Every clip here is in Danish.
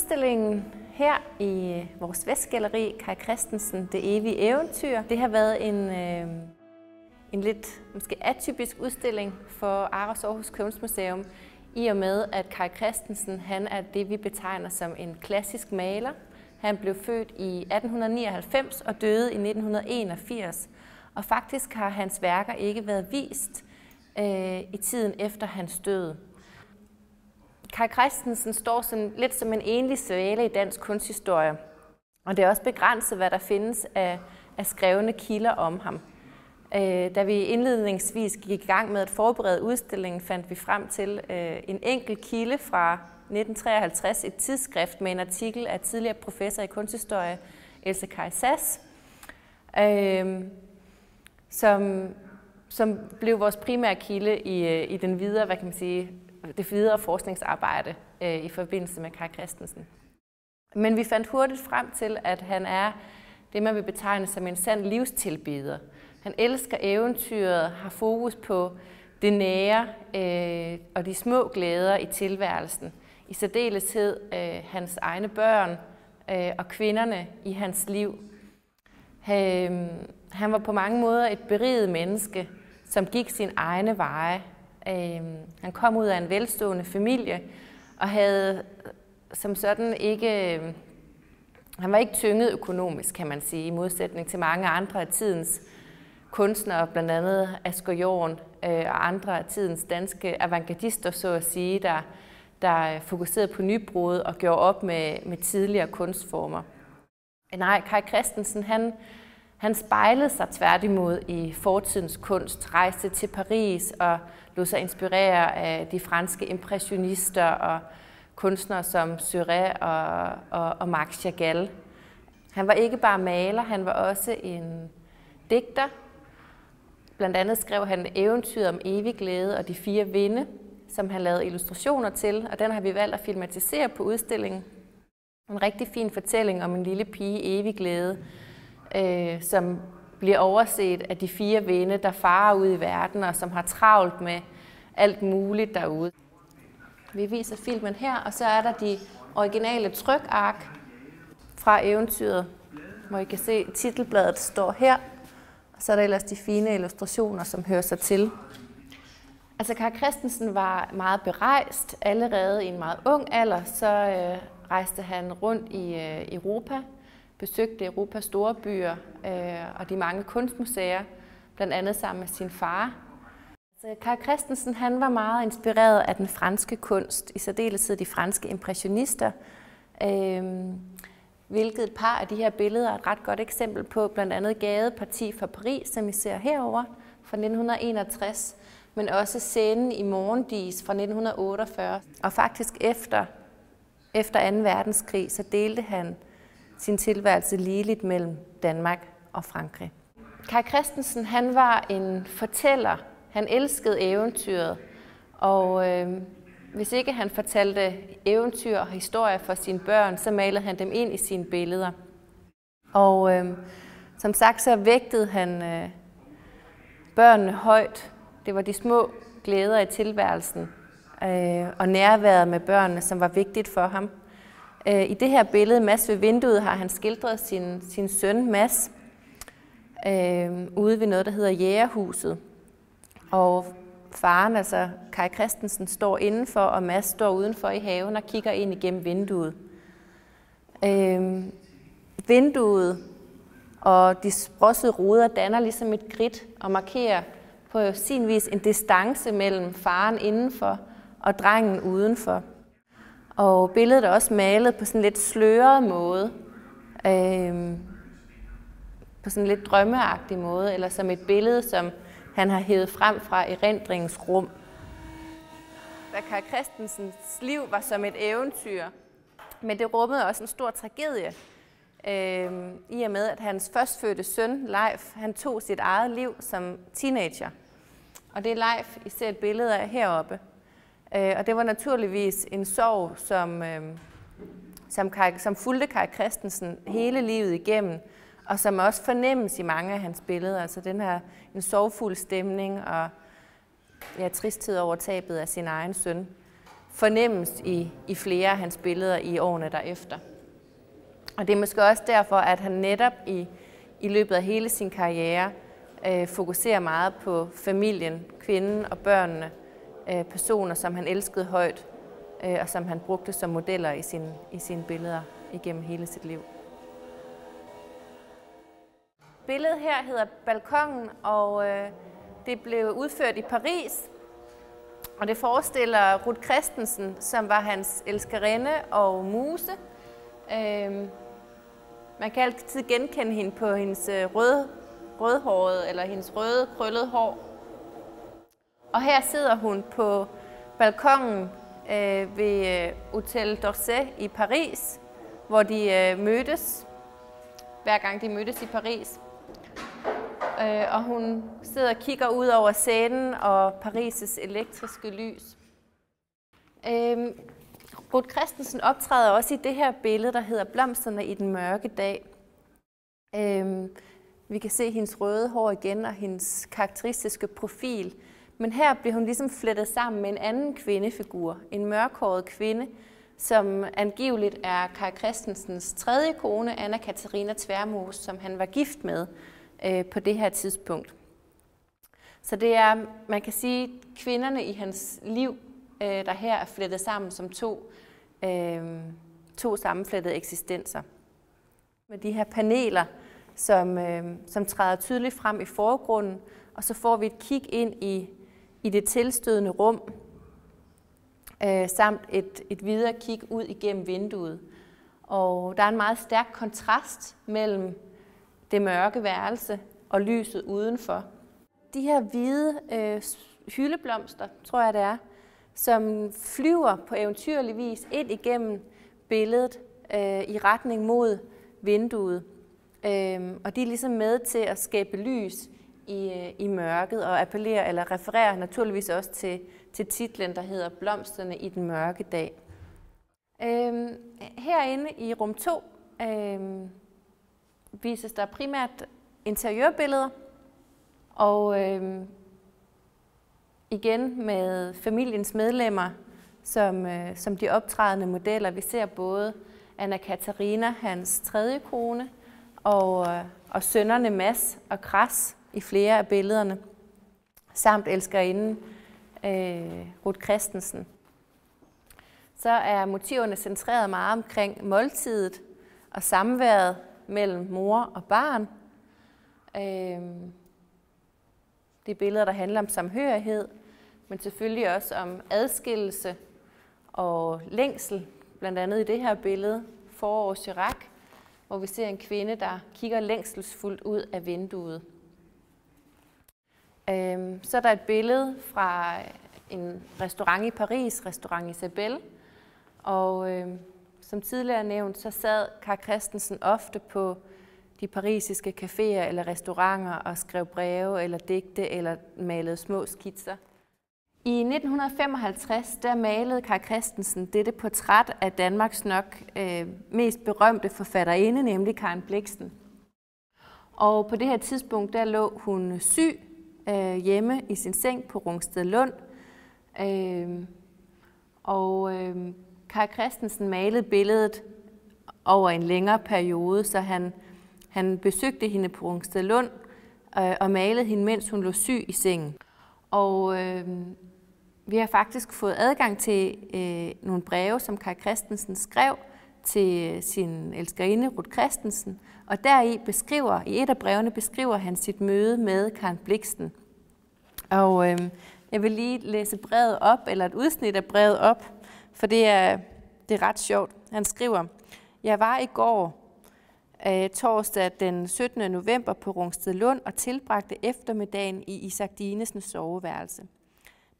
Udstillingen her i vores vestgalleri, Kaj Christensen, Det evige eventyr, det har været en lidt måske atypisk udstilling for ARoS Aarhus Kunstmuseum, i og med at Kaj Christensen han er det, vi betegner som en klassisk maler. Han blev født i 1899 og døde i 1981, og faktisk har hans værker ikke været vist i tiden efter hans død. Kaj Christensen står sådan lidt som en enlig svale i dansk kunsthistorie, og det er også begrænset, hvad der findes af skrevne kilder om ham. Da vi indledningsvis gik i gang med at forberede udstillingen, fandt vi frem til en enkelt kilde fra 1953, et tidsskrift med en artikel af tidligere professor i kunsthistorie, Else Kaj Sass, som blev vores primære kilde i den videre, hvad kan man sige, det videre forskningsarbejde i forbindelse med Kaj Christensen. Men vi fandt hurtigt frem til, at han er det, man vil betegne som en sand livstilbeder. Han elsker eventyret, har fokus på det nære og de små glæder i tilværelsen. I særdeleshed hans egne børn og kvinderne i hans liv. Han var på mange måder et beriget menneske, som gik sin egne veje. Han kom ud af en velstående familie og havde som sådan ikke... Han var ikke tynget økonomisk, kan man sige, i modsætning til mange andre af tidens kunstnere, blandt andet Asger Jorn og andre af tidens danske avantgardister, så at sige, der fokuserede på nybrud og gjorde op med tidligere kunstformer. Nej, Kaj Christensen, han spejlede sig tværtimod i fortidens kunst, rejste til Paris og lod sig inspirere af de franske impressionister og kunstnere som Seurat og Max Chagall. Han var ikke bare maler, han var også en digter. Blandt andet skrev han Eventyret om evig glæde og De fire vinde, som han lavede illustrationer til, og den har vi valgt at filmatisere på udstillingen. En rigtig fin fortælling om en lille pige i evig glæde, som bliver overset af de fire vinde, der farer ud i verden og som har travlt med alt muligt derude. Vi viser filmen her, og så er der de originale trykark fra eventyret, hvor I kan se, at titelbladet står her, og så er der ellers de fine illustrationer, som hører sig til. Altså, Kaj Christensen var meget berejst. Allerede i en meget ung alder, så rejste han rundt i Europa, besøgte Europas store byer og de mange kunstmuseer, blandt andet sammen med sin far. Kaj Christensen han var meget inspireret af den franske kunst, i særdeleshed de franske impressionister, hvilket et par af de her billeder er et ret godt eksempel på, blandt andet Gadeparti fra Paris, som I ser herover fra 1961, men også Scenen i Morgendis fra 1948. Og faktisk efter 2. verdenskrig, så delte han sin tilværelse ligeligt mellem Danmark og Frankrig. Kaj Christensen han var en fortæller. Han elskede eventyret, og hvis ikke han fortalte eventyr og historier for sine børn, så malede han dem ind i sine billeder. Og som sagt, så vægtede han børnene højt. Det var de små glæder i tilværelsen og nærværet med børnene, som var vigtigt for ham. I det her billede, Mads ved vinduet, har han skildret sin søn Mads ude ved noget, der hedder Jægerhuset. Og faren, altså Kaj Christensen, står indenfor, og Mads står udenfor i haven og kigger ind igennem vinduet. Vinduet og de sprossede ruder danner ligesom et grid og markerer på sin vis en distance mellem faren indenfor og drengen udenfor. Og billedet er også malet på sådan en lidt sløret måde, på sådan en lidt drømmeagtig måde, eller som et billede, som han har hævet frem fra erindringens rum. Da Kaj Christensens liv var som et eventyr, men det rummede også en stor tragedie, i og med at hans førstfødte søn, Leif, han tog sit eget liv som teenager. Og det er Leif, I ser et billede af heroppe. Og det var naturligvis en sorg, som fulgte Kaj Christensen hele livet igennem, og som også fornemmes i mange af hans billeder. Altså den her en sorgfuld stemning og tristhed over tabet af sin egen søn. fornemmes i flere af hans billeder i årene derefter. Og det er måske også derfor, at han netop i løbet af hele sin karriere fokuserer meget på familien, kvinden og børnene, personer, som han elskede højt, og som han brugte som modeller i sine billeder igennem hele sit liv. Billedet her hedder Balkonen, og det blev udført i Paris. Og det forestiller Ruth Christensen, som var hans elskerinde og muse. Man kan altid genkende hende på hendes rødhårede eller hendes røde krøllede hår. Og her sidder hun på balkonen ved Hotel d'Orsay i Paris, hvor de mødtes, hver gang de mødtes i Paris. Og hun sidder og kigger ud over scenen og Paris' elektriske lys. Ruth Christensen optræder også i det her billede, der hedder Blomsterne i den mørke dag. Vi kan se hendes røde hår igen og hendes karakteristiske profil. Men her bliver hun ligesom flettet sammen med en anden kvindefigur, en mørkhåret kvinde, som angiveligt er Kai Christensens tredje kone, Anna Katharina Tvermoes, som han var gift med på det her tidspunkt. Så det er, man kan sige, kvinderne i hans liv, der her er flettet sammen som to sammenflettede eksistenser. Med de her paneler, som træder tydeligt frem i forgrunden, og så får vi et kig ind i det tilstødende rum, samt et videre kig ud igennem vinduet. Og der er en meget stærk kontrast mellem det mørke værelse og lyset udenfor. De her hvide hyldeblomster, tror jeg det er, som flyver på eventyrlig vis ind igennem billedet i retning mod vinduet. Og de er ligesom med til at skabe lys i mørket og appellerer eller refererer naturligvis også til titlen, der hedder Blomsterne i den mørke dag. Herinde i rum 2 vises der primært interiørbilleder, og igen med familiens medlemmer som de optrædende modeller. Vi ser både Anna Katharina, hans tredje kone, og sønnerne Mads og Kras i flere af billederne, samt elskerinden Ruth Christensen. Så er motiverne centreret meget omkring måltidet og samværet mellem mor og barn. Det er billeder, der handler om samhørighed, men selvfølgelig også om adskillelse og længsel, blandt andet i det her billede, Forår Chirac, hvor vi ser en kvinde, der kigger længselsfuldt ud af vinduet. Så er der et billede fra en restaurant i Paris, Restaurant Isabelle, og som tidligere nævnt, så sad Kai Christensen ofte på de parisiske caféer eller restauranter og skrev breve eller digte eller malede små skitser. I 1955 der malede Kai Christensen dette portræt af Danmarks nok mest berømte forfatterinde, nemlig Karen Blixen. Og på det her tidspunkt der lå hun syg hjemme i sin seng på Rungstedlund. Kai Christensen malede billedet over en længere periode, så han besøgte hende på Rungstedlund og malede hende, mens hun lå syg i sengen. Og vi har faktisk fået adgang til nogle breve, som Kai Christensen skrev til sin elskerinde Ruth Christensen, og i et af brevene beskriver han sit møde med Karen Blixen. Og jeg vil lige læse brevet op, eller et udsnit af brevet op, for det er ret sjovt. Han skriver: Jeg var i går torsdag den 17. november på Rungstedlund og tilbragte eftermiddagen i Isak Dinesens soveværelse.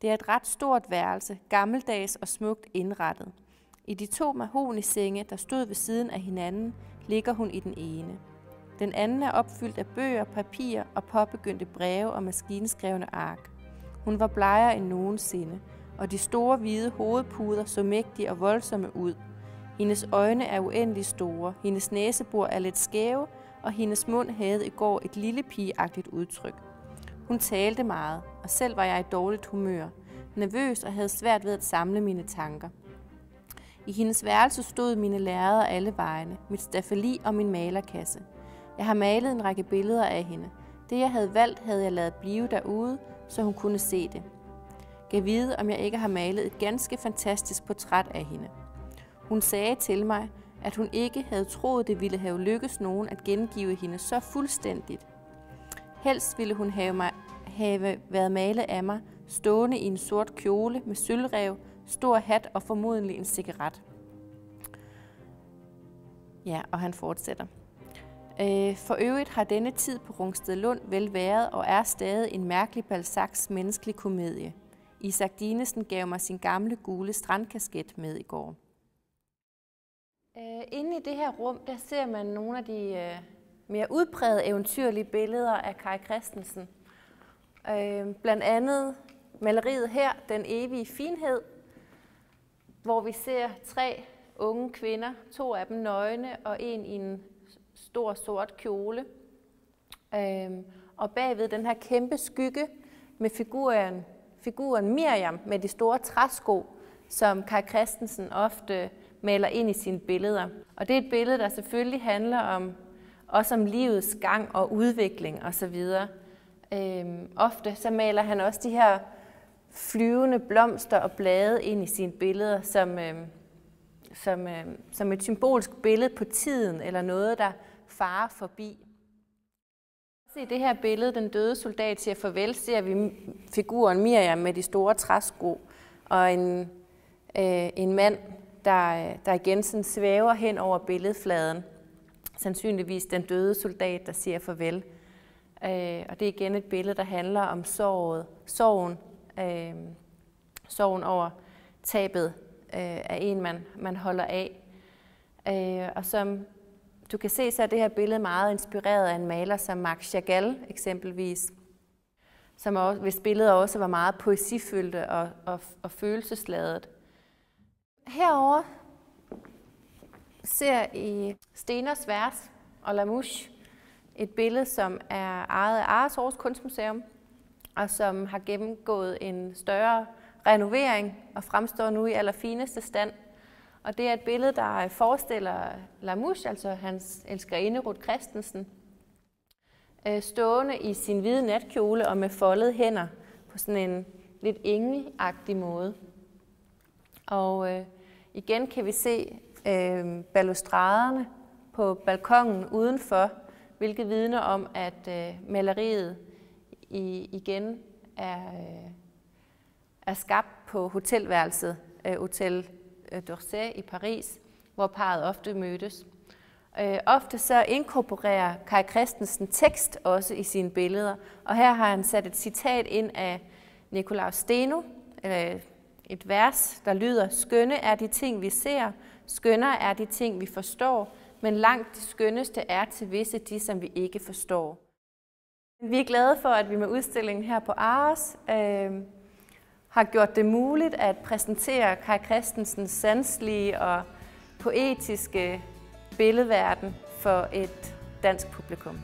Det er et ret stort værelse, gammeldags og smukt indrettet. I de 2 mahonisenge, der stod ved siden af hinanden, ligger hun i den ene. Den anden er opfyldt af bøger, papir og påbegyndte breve og maskinskrevne ark. Hun var blegere end nogensinde, og de store hvide hovedpuder så mægtige og voldsomme ud. Hendes øjne er uendelig store, hendes næsebor er lidt skæve, og hendes mund havde i går et lille pigeagtigt udtryk. Hun talte meget, og selv var jeg i dårligt humør. nervøs og havde svært ved at samle mine tanker. I hendes værelse stod mine lærreder alle vegne, mit staffeli og min malerkasse. Jeg har malet en række billeder af hende. Det, jeg havde valgt, havde jeg ladet blive derude, så hun kunne se det. Gav vide, om jeg ikke har malet et ganske fantastisk portræt af hende. Hun sagde til mig, at hun ikke havde troet, det ville have lykkes nogen at gengive hende så fuldstændigt. Helst ville hun have været malet af mig, stående i en sort kjole med sølvrev, stor hat og formodentlig en cigaret. Ja, og han fortsætter. For øvrigt har denne tid på Rungstedlund vel været og er stadig en mærkelig Balzacs menneskelig komedie. Isak Dinesen gav mig sin gamle gule strandkasket med i går. Inde i det her rum, der ser man nogle af de mere udprægede eventyrlige billeder af Kaj Christensen. Blandt andet maleriet her, Den evige finhed, hvor vi ser 3 unge kvinder, 2 af dem nøgne og en i en stor sort kjole. Og bagved den her kæmpe skygge med figuren Miriam med de store træsko, som Kaj Christensen ofte maler ind i sine billeder. Og det er et billede, der selvfølgelig handler også om livets gang og udvikling osv. Ofte så maler han også de her flyvende blomster og blade ind i sine billeder som et symbolsk billede på tiden eller noget, der farer forbi. I det her billede, Den døde soldat siger farvel, ser vi figuren Miriam med de store træsko og en mand, der igen sådan svæver hen over billedfladen. Sandsynligvis den døde soldat, der siger farvel. Og det er igen et billede, der handler om sorgen over tabet af en, man holder af. Og som du kan se, så er det her billede meget inspireret af en maler som Marc Chagall eksempelvis, hvis billeder også var meget poesifyldte og følelsesladet. Herover ser I Steners Vers og Lamouche, et billede, som er ejet af Aarhus Kunstmuseum, og som har gennemgået en større renovering og fremstår nu i allerfineste stand. Og det er et billede, der forestiller Lamouche, altså hans elskerinde Ruth Christensen, stående i sin hvide natkjole og med foldede hænder på sådan en lidt engelagtig måde. Og igen kan vi se balustraderne på balkonen udenfor, hvilket vidner om, at maleriet igen er skabt på hotelværelset Hotel d'Orsay i Paris, hvor parret ofte mødtes. Ofte så inkorporerer Kaj Christensen tekst også i sine billeder, og her har han sat et citat ind af Nicolaus Steno, et vers, der lyder: Skønne er de ting, vi ser, skønnere er de ting, vi forstår, men langt det skønneste er til visse de, som vi ikke forstår. Vi er glade for, at vi med udstillingen her på Aros har gjort det muligt at præsentere Kaj Christensens sanselige og poetiske billedverden for et dansk publikum.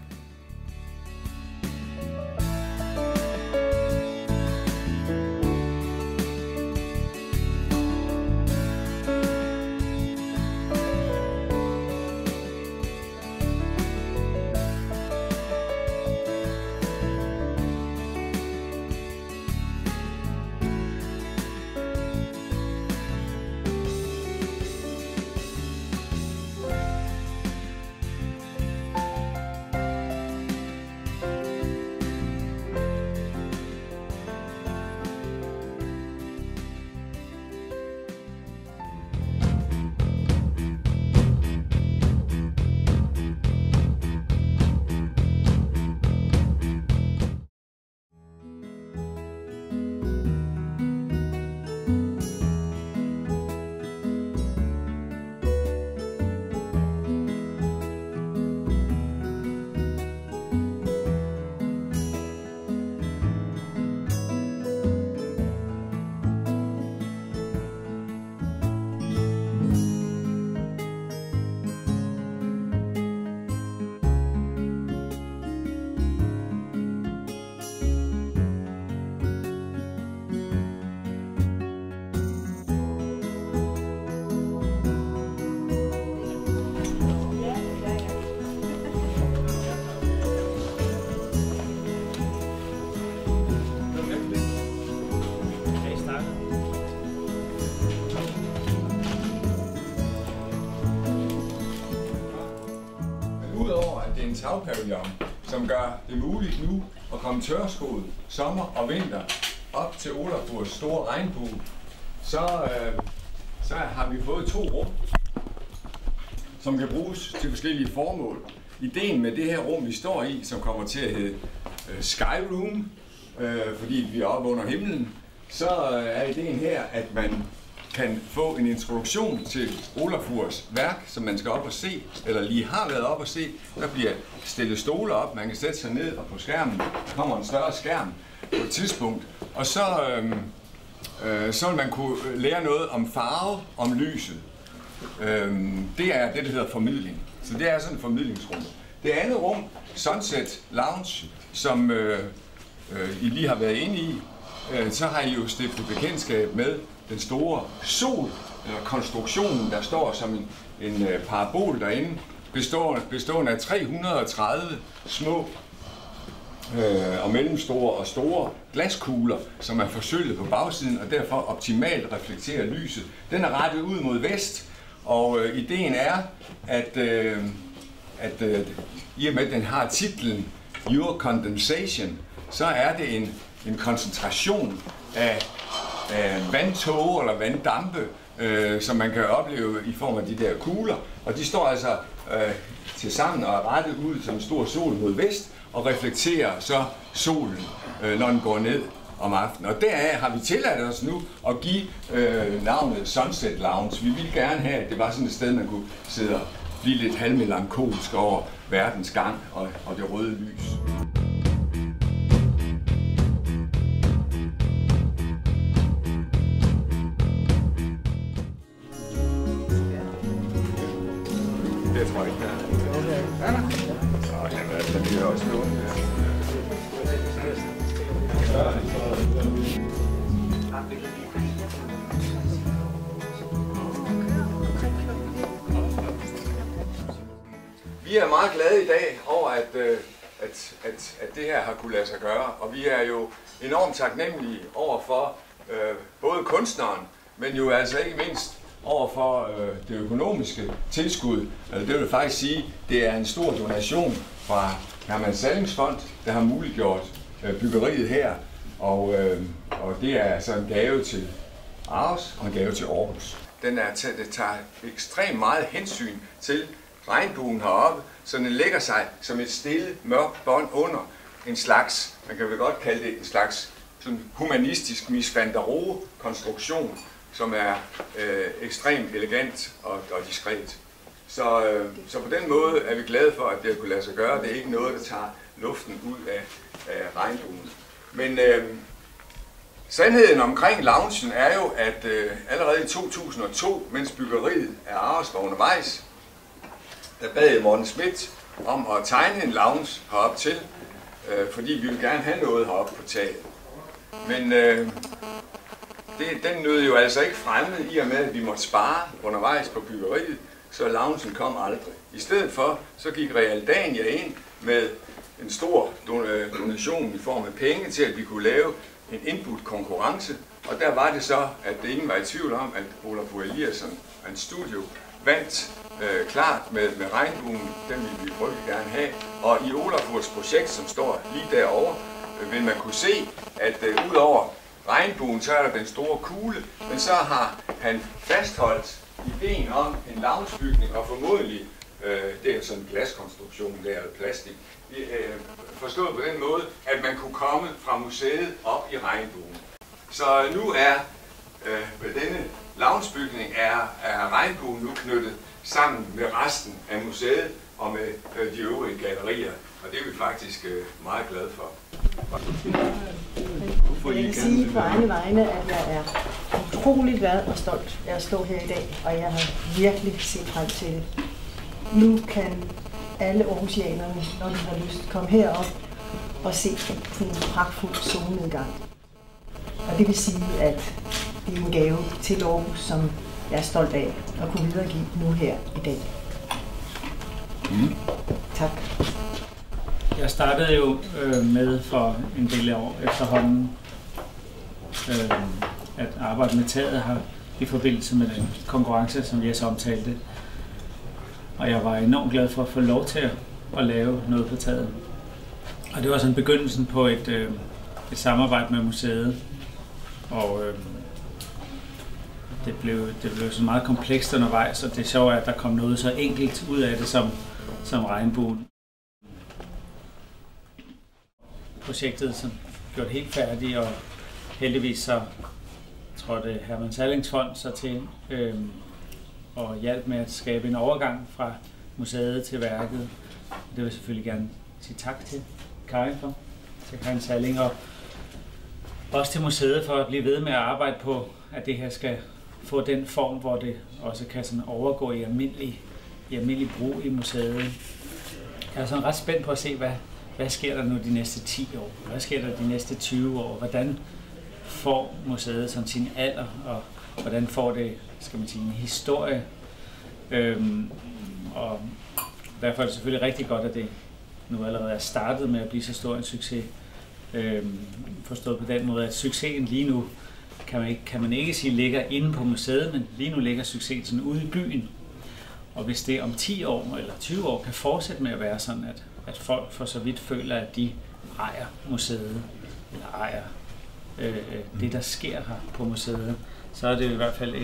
udover at det er en tagpavillon, som gør det muligt nu at komme tørskoet sommer og vinter op til Olafurs store regnbue, så har vi fået 2 rum, som kan bruges til forskellige formål. Ideen med det her rum, vi står i, som kommer til at hedde Sky Room, fordi vi er oppe under himlen, så er ideen her, at man kan få en introduktion til Olafurs værk, som man skal op og se, eller lige har været op og se. Der bliver stillet stole op, man kan sætte sig ned, og på skærmen kommer en større skærm på et tidspunkt. Og så vil man kunne lære noget om farve, om lyset. Det er det, der hedder formidling. Så det er sådan et formidlingsrum. Det andet rum, Sunset Lounge, som I lige har været inde i, så har I jo stiftet bekendtskab med den store sol, eller konstruktionen, der står som en parabol derinde, bestående af 330 små og mellemstore og store glaskugler, som er forsølvet på bagsiden og derfor optimalt reflekterer lyset. Den er rettet ud mod vest, og ideen er, at i og med at den har titlen Your Condensation, så er det en koncentration af vandtåge eller vanddampe, som man kan opleve i form af de der kugler. Og de står altså til sammen og er rettet ud som en stor sol mod vest og reflekterer så solen, når den går ned om aftenen. Og deraf har vi tilladt os nu at give navnet Sunset Lounge. Vi ville gerne have, at det var sådan et sted, man kunne sidde og blive lidt halvmelankolsk over verdens gang og det røde lys. Det tror jeg ikke, der er. Ja, så bliver jeg også lånt der. Vi er meget glade i dag over, at det her har kunne lade sig gøre, og vi er jo enormt taknemmelige over for både kunstneren, men jo altså ikke mindst over for det økonomiske tilskud. Det vil faktisk sige, det er en stor donation fra Herman Sallings Fond, der har muliggjort byggeriet her, og det er altså en gave til Aarhus og en gave til Aarhus. Det tager ekstremt meget hensyn til regnbuen heroppe, så den lægger sig som et stille, mørkt bånd under en slags, man kan vel godt kalde det en slags sådan humanistisk Mies van der Rohe konstruktion, som er ekstremt elegant og diskret. Så på den måde er vi glade for, at det har kunne lade sig gøre. Det er ikke noget, der tager luften ud af regnbuen. Men sandheden omkring loungen er jo, at allerede i 2002, mens byggeriet af Aarhus var undervejs, der bad Morten Schmidt om at tegne en lounge heroppe til, fordi vi ville gerne have noget heroppe på taget. Men den nød jo altså ikke fremme i og med, at vi måtte spare undervejs på byggeriet, så loungen kom aldrig. I stedet for, så gik Realdania ind med en stor donation i form af penge til, at vi kunne lave en indbudt konkurrence. Og der var det så, at det ingen var i tvivl om, at Olafur Eliasson og hans studio vandt klart med regnbuen. Den ville vi frygtelig gerne have. Og i Olafurs projekt, som står lige derovre, vil man kunne se, at ud over regnbuen, så er der den store kugle, men så har han fastholdt ideen om en loungebygning, og formodentlig, det er sådan en glaskonstruktion, der er plastik, forstået på den måde, at man kunne komme fra museet op i regnbuen. Så nu er med denne loungebygning er regnbuen nu knyttet sammen med resten af museet og med de øvrige gallerier, og det er vi faktisk meget glade for. Jeg kan sige på egne vegne, at jeg er utrolig glad og stolt af at stå her i dag, og jeg har virkelig set frem til det. Nu kan alle aarhusianerne, når de har lyst, komme herop og se sådan en pragtfuld solnedgang. Og det vil sige, at det er en gave til Aarhus, som jeg er stolt af at kunne videregive nu her i dag. Tak. Jeg startede jo med for en del af år efterhånden at arbejde med taget her i forbindelse med den konkurrence, som jeg så omtalte. Og jeg var enormt glad for at få lov til at lave noget på taget. Og det var sådan begyndelsen på et samarbejde med museet. Og det blev så meget komplekst undervejs, og det sjove er, at der kom noget så enkelt ud af det som regnbuen. Projektet som gjort helt færdigt, og heldigvis så trådte Herman Sallings Fond så til og hjalp med at skabe en overgang fra museet til værket. Det vil jeg selvfølgelig gerne sige tak til Karin for, til Karin Salling, og også til museet for at blive ved med at arbejde på, at det her skal få den form, hvor det også kan sådan overgå i almindelig brug i museet. Jeg er sådan ret spændt på at se, hvad sker der nu de næste 10 år? Hvad sker der de næste 20 år? Hvordan får museet sådan sin alder, og hvordan får det, skal man sige, en historie? Og derfor er det selvfølgelig rigtig godt, at det nu allerede er startet med at blive så stor en succes. Forstået på den måde, at succesen lige nu kan man ikke sige ligger inde på museet, men lige nu ligger succesen sådan ude i byen. Og hvis det om 10 år eller 20 år kan fortsætte med at være sådan, at folk for så vidt føler, at de ejer museet, eller ejer det, der sker her på museet, så er det i hvert fald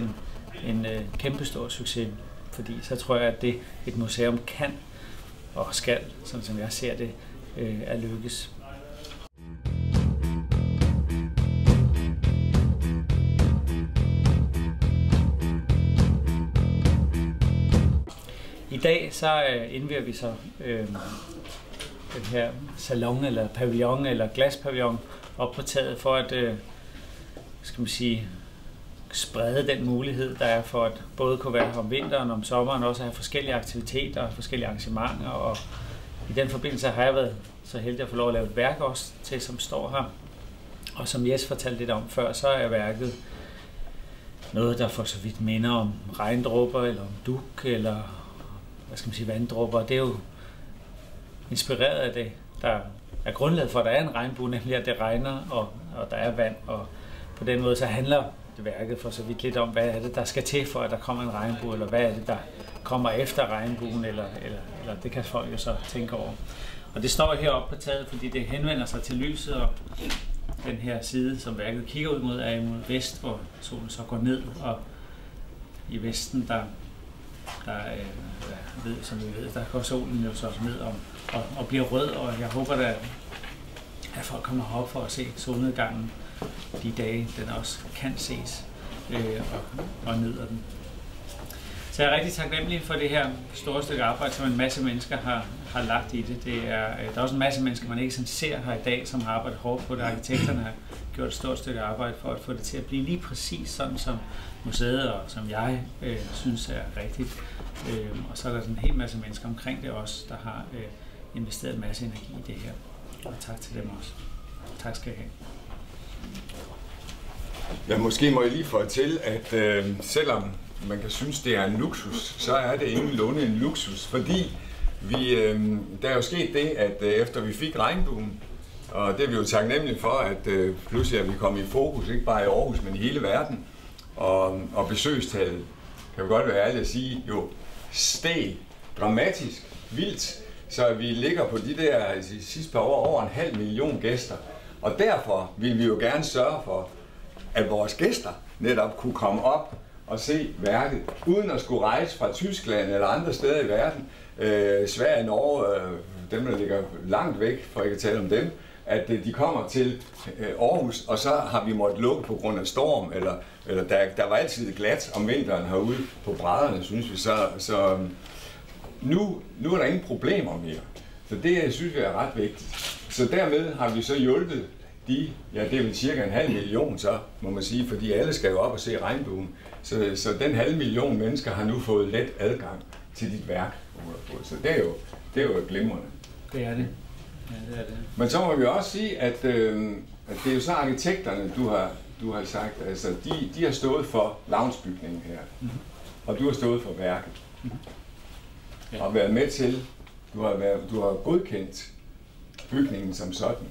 en kæmpestor succes. Fordi så tror jeg, at det et museum kan og skal, sådan som jeg ser det, er lykkes. I dag så indvier vi så den her salon eller pavillon eller glaspavillon op på taget for at skal man sige, sprede den mulighed, der er for at både kunne være her om vinteren og om sommeren, også have forskellige aktiviteter og forskellige arrangementer. Og i den forbindelse har jeg været så heldig at få lov at lave et værk også til, som står her. Og som Jes fortalte lidt om før, så er værket noget, der for så vidt minder om regndråber eller om dug eller hvad skal man sige, vanddråber. Det er jo inspireret af det, der er grundlaget for, at der er en regnbue, nemlig at det regner og der er vand. Og på den måde så handler det værket for så vidt lidt om, hvad er det, der skal til for, at der kommer en regnbue, eller hvad er det, der kommer efter regnbuen, eller det kan folk jo så tænke over. Og det står heroppe på taget, fordi det henvender sig til lyset, og den her side, som værket kigger ud mod, er imod vest, hvor solen så går ned, og i vesten, som vi ved, der går solen jo så ned og bliver rød, og jeg håber da, at folk kommer herop for at se solnedgangen de dage, den også kan ses, og nyder den. Så jeg er rigtig taknemmelig for det her store stykke arbejde, som en masse mennesker har lagt i det. Der er også en masse mennesker, man ikke sådan ser her i dag, som har arbejdet hårdt på det. Arkitekterne har gjort et stort stykke arbejde for at få det til at blive lige præcis sådan, som museet og som jeg synes er rigtigt. Og så er der sådan en hel masse mennesker omkring det også, der har investeret en masse energi i det her. Og tak til dem også. Tak skal I have. Ja, måske må jeg lige få til, at selvom man kan synes, det er en luksus, så er det ingenlunde en luksus, fordi der er jo sket det, at efter vi fik regnbuen, og det er vi jo taknemmelige for, at pludselig er vi kommet i fokus, ikke bare i Aarhus, men i hele verden, og besøgstallet, kan vi godt være ærlig at sige, jo steg dramatisk, vildt, så vi ligger på de der sidste par år over 500.000 gæster, og derfor vil vi jo gerne sørge for, at vores gæster netop kunne komme op og se værket, uden at skulle rejse fra Tyskland eller andre steder i verden. Sverige, Norge, dem der ligger langt væk, for ikke at tale om dem, at de kommer til Aarhus, og så har vi måttet lukke på grund af storm, eller der var altid glat om vinteren herude på brædderne, synes vi. Så nu er der ingen problemer mere. Så det synes vi er ret vigtigt. Så dermed har vi så hjulpet det er vel cirka 500.000 så, må man sige, fordi alle skal jo op og se regnbuen. Så den 500.000 mennesker har nu fået let adgang til dit værk. Så det er jo glimrende. Det er det. Ja, det er det. Men så må vi også sige, at det er jo så arkitekterne, du har sagt, altså de har stået for loungebygningen her, og du har stået for værket. Ja. Og været med til, du har godkendt bygningen som sådan.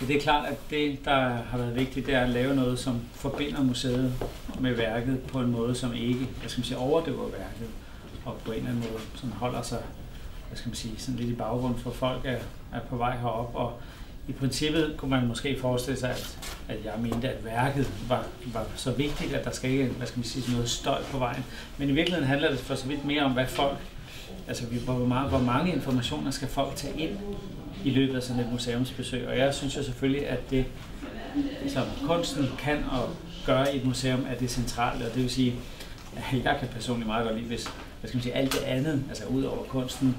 Ja, det er klart, at det, der har været vigtigt, det er at lave noget, som forbinder museet med værket på en måde, som ikke, overdøver værket. og på en eller anden måde sådan holder sig, hvad skal man sige, sådan lidt i baggrund for folk er på vej herop. Og i princippet kunne man måske forestille sig, at jeg mente, at værket var så vigtigt, at der skal ikke, hvad skal man sige, noget støj på vejen. Men i virkeligheden handler det for så vidt mere om, hvad folk, altså hvor mange informationer skal folk tage ind i løbet af sådan et museumsbesøg. Og jeg synes jo selvfølgelig, at det, som kunsten kan og gøre i et museum, er det centrale. Og det vil sige, at jeg kan personligt meget godt lide, hvis, hvad skal man sige, alt det andet, altså ud over kunsten,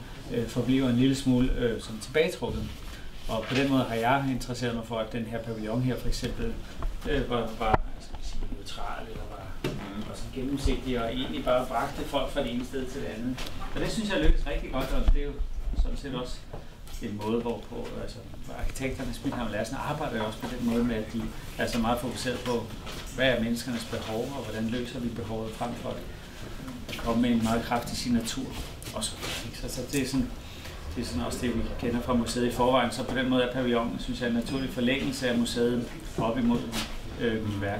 forbliver en lille smule som tilbagetrukket. Og på den måde har jeg interesseret mig for, at den her pavillon her for eksempel var neutral, eller var sådan gennemsigtig, og egentlig bare bragte folk fra det ene sted til det andet. Og det synes jeg lykkes rigtig godt, og det er jo sådan set også en måde, hvorpå altså, arkitekterne, Smidt Larsen, arbejder også på den måde med, at de er så meget fokuseret på, hvad er menneskernes behov, og hvordan løser vi behovet frem for at komme med en meget kraftig signatur. Så det er sådan også det, vi kender fra museet i forvejen. Så på den måde er pavillonen, synes jeg, en naturlig forlængelse af museet op imod mit værk.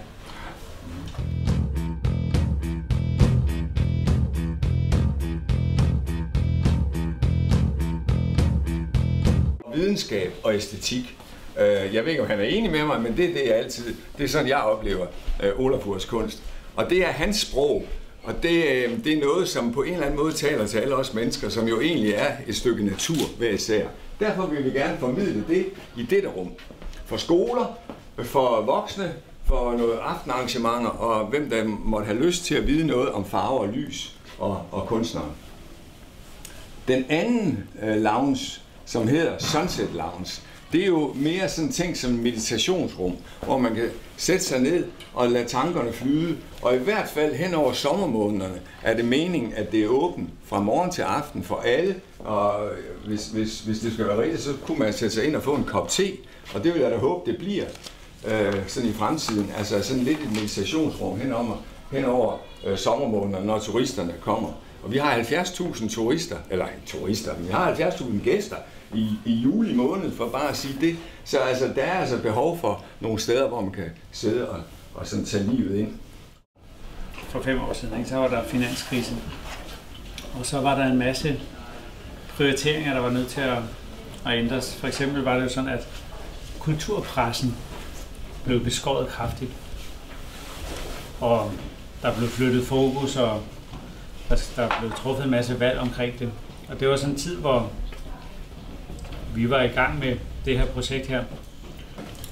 Videnskab og æstetik. Jeg ved ikke, om han er enig med mig, men det er sådan, jeg oplever Olafurs kunst. Og det er hans sprog. Og det er noget, som på en eller anden måde taler til alle os mennesker, som jo egentlig er et stykke natur hver især. Derfor vil vi gerne formidle det i dette rum. For skoler, for voksne, for noget aftenarrangementer, og hvem der måtte have lyst til at vide noget om farver og lys og kunstnere. Den anden lounge, som hedder Sunset Lounge, det er jo mere sådan ting som meditationsrum, hvor man kan sætte sig ned og lade tankerne flyde. Og i hvert fald hen over sommermånederne er det meningen, at det er åbent fra morgen til aften for alle. Og hvis det skal være rigtigt, så kunne man sætte sig ind og få en kop te. Og det vil jeg da håbe, det bliver sådan i fremtiden. Altså sådan lidt et meditationsrum hen over sommermånederne, når turisterne kommer. Og vi har 70.000 vi har 70.000 gæster i juli måned, for bare at sige det. Så altså, der er altså behov for nogle steder, hvor man kan sidde og sådan tage livet ind. For 5 år siden, ikke, så var der finanskrisen, og så var der en masse prioriteringer, der var nødt til at ændres. For eksempel var det jo sådan, at kulturpressen blev beskåret kraftigt, og der blev flyttet fokus, og der blev truffet en masse valg omkring det. Og det var sådan en tid, hvor vi var i gang med det her projekt her.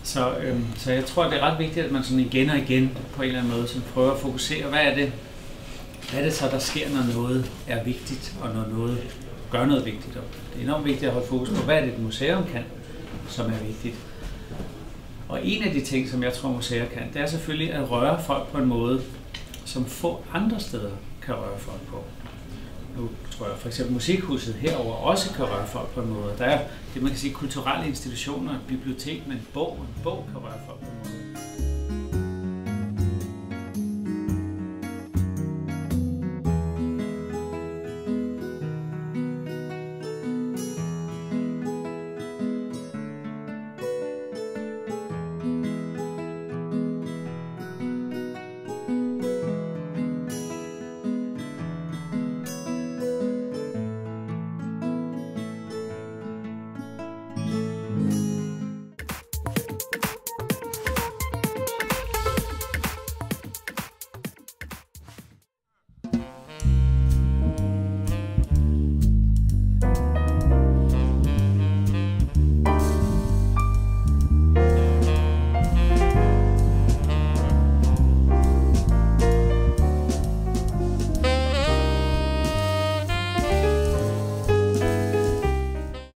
Så jeg tror, det er ret vigtigt, at man sådan igen og igen på en eller anden måde sådan prøver at fokusere, hvad er det så, der sker, når noget er vigtigt, og når noget gør noget vigtigt. Og det er enormt vigtigt at holde fokus på, hvad er det, et museum kan, som er vigtigt. Og en af de ting, som jeg tror, museer kan, det er selvfølgelig at røre folk på en måde, som få andre steder kan røre folk på. Nu tror jeg for eksempel Musikhuset herover også kan røre folk på en måde. Der er det, man kan sige, kulturelle institutioner, et bibliotek med en bog kan røre folk på en måde.